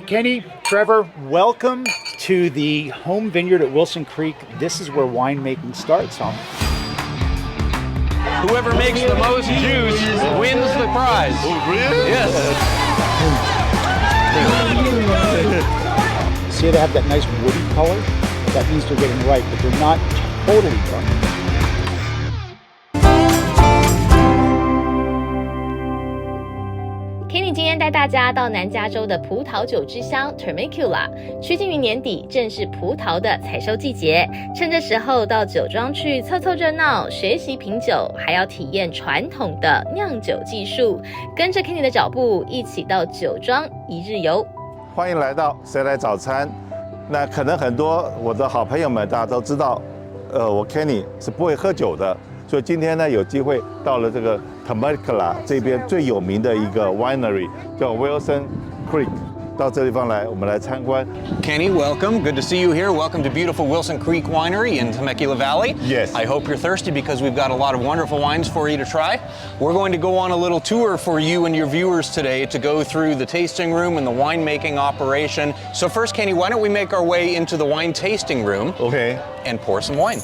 Kenny, Trevor, welcome to the home vineyard at Wilson Creek. This is where winemaking starts. Whoever makes the most juice wins the prize. Oh, really? Yes. See, they have that nice woody color. That means they're getting ripe, but they're not totally done. Kenny 今天带大家到南加州的葡萄酒之乡 Temecula， 趋近于年底，正是葡萄的采收季节。趁这时候到酒庄去凑凑热闹，学习品酒，还要体验传统的酿酒技术。跟着 Kenny 的脚步，一起到酒庄一日游。欢迎来到谁来早餐。那可能很多我的好朋友们大家都知道，我 Kenny 是不会喝酒的。所以今天呢，有机会到了这个 Temecula 这边最有名的一个 winery， 叫 Wilson Creek。到这地方来，我们来参观。Kenny, welcome. Good to see you here. Welcome to beautiful Wilson Creek Winery in Temecula Valley. Yes. I hope you're thirsty because we've got a lot of wonderful wines for you to try. We're going to go on a little tour for you and your viewers today to go through the tasting room and the winemaking operation. So first, Kenny, why don't we make our way into the wine tasting room? Okay. And pour some wine.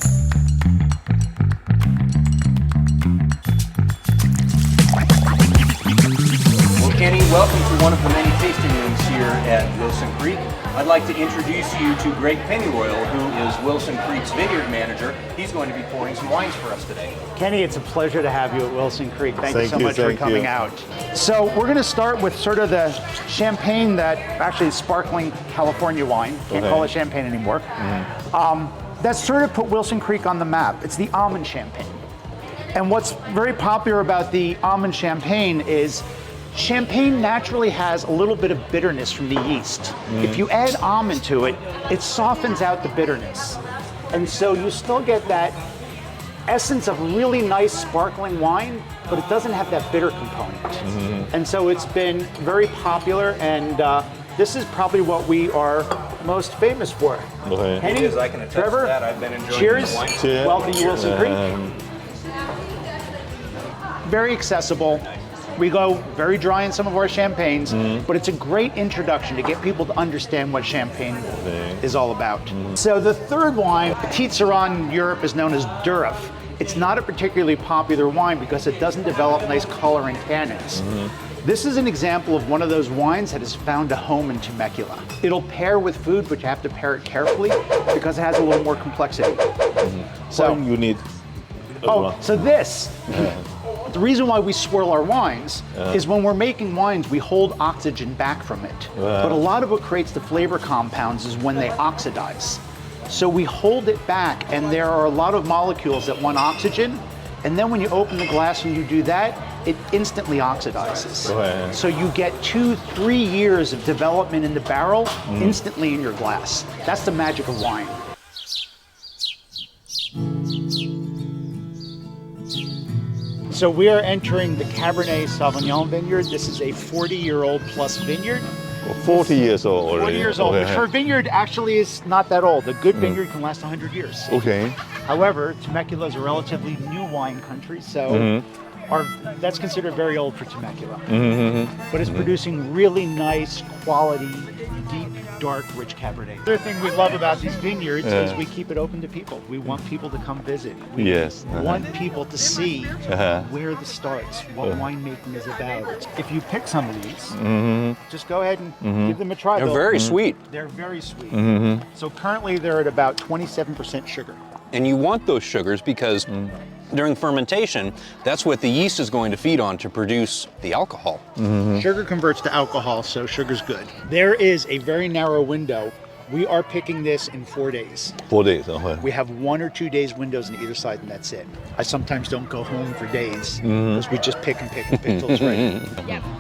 Kenny, welcome to one of the many tasting rooms here at Wilson Creek. I'd like to introduce you to Greg Pennyroyal, who is Wilson Creek's vineyard manager. He's going to be pouring some wines for us today. Kenny, it's a pleasure to have you at Wilson Creek. Thank you so much for coming out. So we're going to start with sort of the champagne that actually is sparkling California wine. Can't call it champagne anymore. That sort of put Wilson Creek on the map. It's the almond champagne. And what's very popular about the almond champagne is champagne naturally has a little bit of bitterness from the yeast. If you add almond to it, it softens out the bitterness. And so you still get that essence of really nice sparkling wine, but it doesn't have that bitter component. And so it's been very popular, and this is probably what we are most famous for. Okay. Kenny, I can attest Trevor, to that. I've been enjoying cheers. the wine. Cheers. Welcome to Wilson Creek. Very accessible. We go very dry in some of our champagnes, but it's a great introduction to get people to understand what champagne is all about. So the third wine, Tizeran in Europe is known as Durif. It's not a particularly popular wine because it doesn't develop nice color and tannins. This is an example of one of those wines that has found a home in Temecula. It'll pair with food, but you have to pair it carefully because it has a little more complexity. So you need. So this. The reason why we swirl our wines is when we're making wines, we hold oxygen back from it. But a lot of what creates the flavor compounds is when they oxidize. So we hold it back, and there are a lot of molecules that want oxygen. And then when you open the glass and you do that, it instantly oxidizes. So you get 2-3 years of development in the barrel instantly in your glass. That's the magic of wine. So we are entering the Cabernet Sauvignon vineyard. This is a 40-year-old plus vineyard. 40 years old already. 40 years old. Which our vineyard actually is not that old. A good vineyard can last 100 years. Okay. However, Temecula is a relatively new wine country, so that's considered very old for Temecula. But it's producing really nice, quality, deep, dark, rich Cabernet. The other thing we love about these vineyards is we keep it open to people. We want people to come visit. We want people to see where this starts, what winemaking is about. If you pick some of these, just go ahead and give them a try. They're very sweet. They're very sweet. So currently they're at about 27% sugar. And you want those sugars because during fermentation, that's what the yeast is going to feed on to produce the alcohol. Sugar converts to alcohol, so sugar's good. There is a very narrow window. We are picking this in 4 days. 4 days. We have 1 or 2 days windows on either side, and that's it. I sometimes don't go home for days because we just pick and pick and pick till it's ready.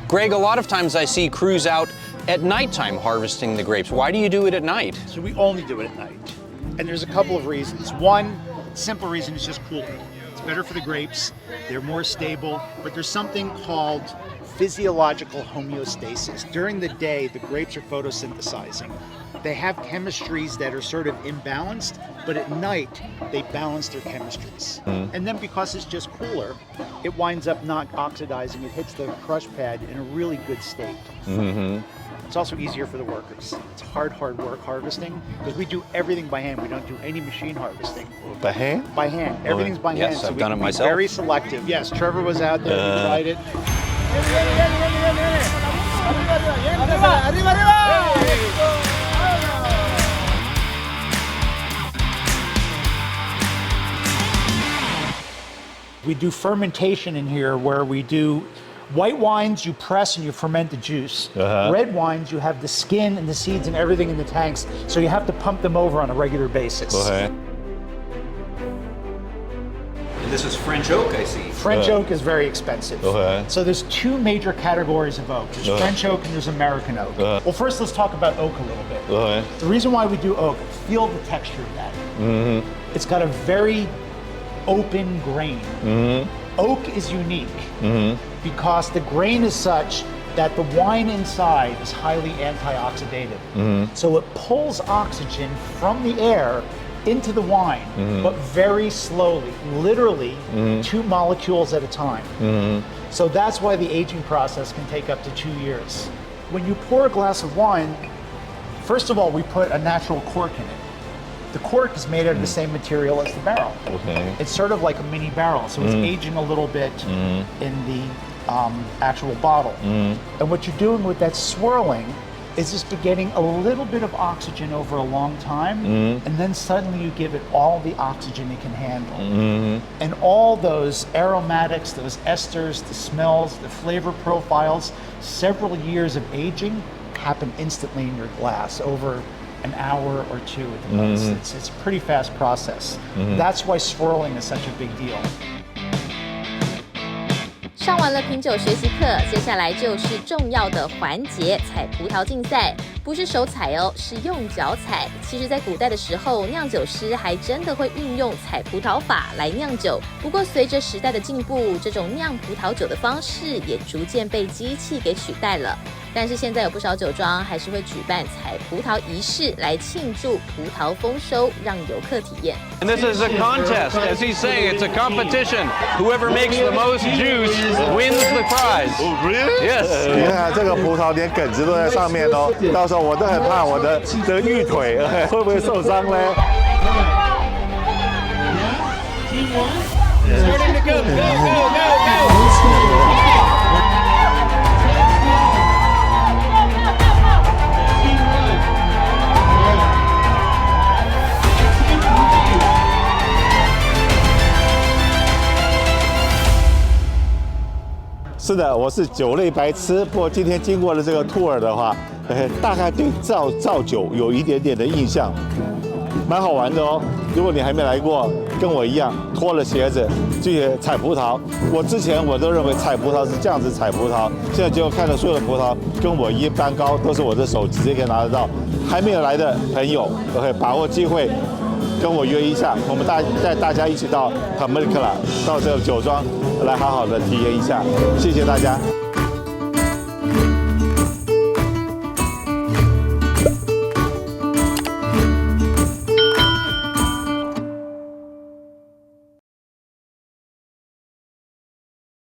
Greg, a lot of times I see crews out at nighttime harvesting the grapes. Why do you do it at night? So we only do it at night. And there's a couple of reasons. One, simple reason, is just cooler. It's better for the grapes. They're more stable. But there's something called physiological homeostasis. During the day, the grapes are photosynthesizing. They have chemistries that are sort of imbalanced, but at night, they balance their chemistries. And then because it's just cooler, it winds up not oxidizing. It hits the crush pad in a really good state. It's also easier for the workers. It's hard work harvesting because we do everything by hand. We don't do any machine harvesting. By hand? By hand. Everything's by hand. Yes, I've done it myself. Very selective. Yes, Trevor was out there. He tried it. We do fermentation in here where we do white wines, you press and you ferment the juice. Red wines, you have the skin and the seeds and everything in the tanks, so you have to pump them over on a regular basis. And this is French oak, I see. French oak is very expensive. So there's two major categories of oak. There's French oak and there's American oak. Well, first let's talk about oak a little bit. The reason why we do oak, feel the texture of that. It's got a very open grain. Oak is unique because the grain is such that the wine inside is highly antioxidative. So it pulls oxygen from the air into the wine, but very slowly, literally 2 molecules at a time. So that's why the aging process can take up to 2 years. When you pour a glass of wine, first of all, we put a natural cork in it. The cork is made out of the same material as the barrel. It's sort of like a mini barrel, so it's aging a little bit in the actual bottle. And what you're doing with that swirling is just getting a little bit of oxygen over a long time, and then suddenly you give it all the oxygen it can handle. And all those aromatics, those esters, the smells, the flavor profiles, several years of aging happen instantly in your glass over an hour or 2 at the most. It's a pretty fast process. That's why swirling is such a big deal. 上完了品酒学习课，接下来就是重要的环节——采葡萄竞赛。不是手采哦，是用脚采。其实，在古代的时候，酿酒师还真的会运用采葡萄法来酿酒。不过，随着时代的进步，这种酿葡萄酒的方式也逐渐被机器给取代了。但是现在有不少酒庄还是会举办采葡萄仪式来庆祝葡萄丰收，让游客体验。And this is a contest. As he's saying, it's a competition. Whoever makes the most juice wins the prize. Oh, really? Yes. 你看这个葡萄连梗子都在上面哦，到时候我都很怕我的这个玉腿会不会受伤呢？ Starting to go, go, go, go, go. 是的，我是酒类白痴。不过今天经过了这个 tour 的话，大概对造酒有一点点的印象，蛮好玩的哦。如果你还没来过，跟我一样脱了鞋子去采葡萄。我之前我都认为采葡萄是这样子采葡萄，现在结果看到所有的葡萄跟我一般高，都是我的手直接可以拿得到。还没有来的朋友，OK， 把握机会。 跟我约一下，我们带大家一起到 Temecula， 到这个酒庄来好好的体验一下。谢谢大家。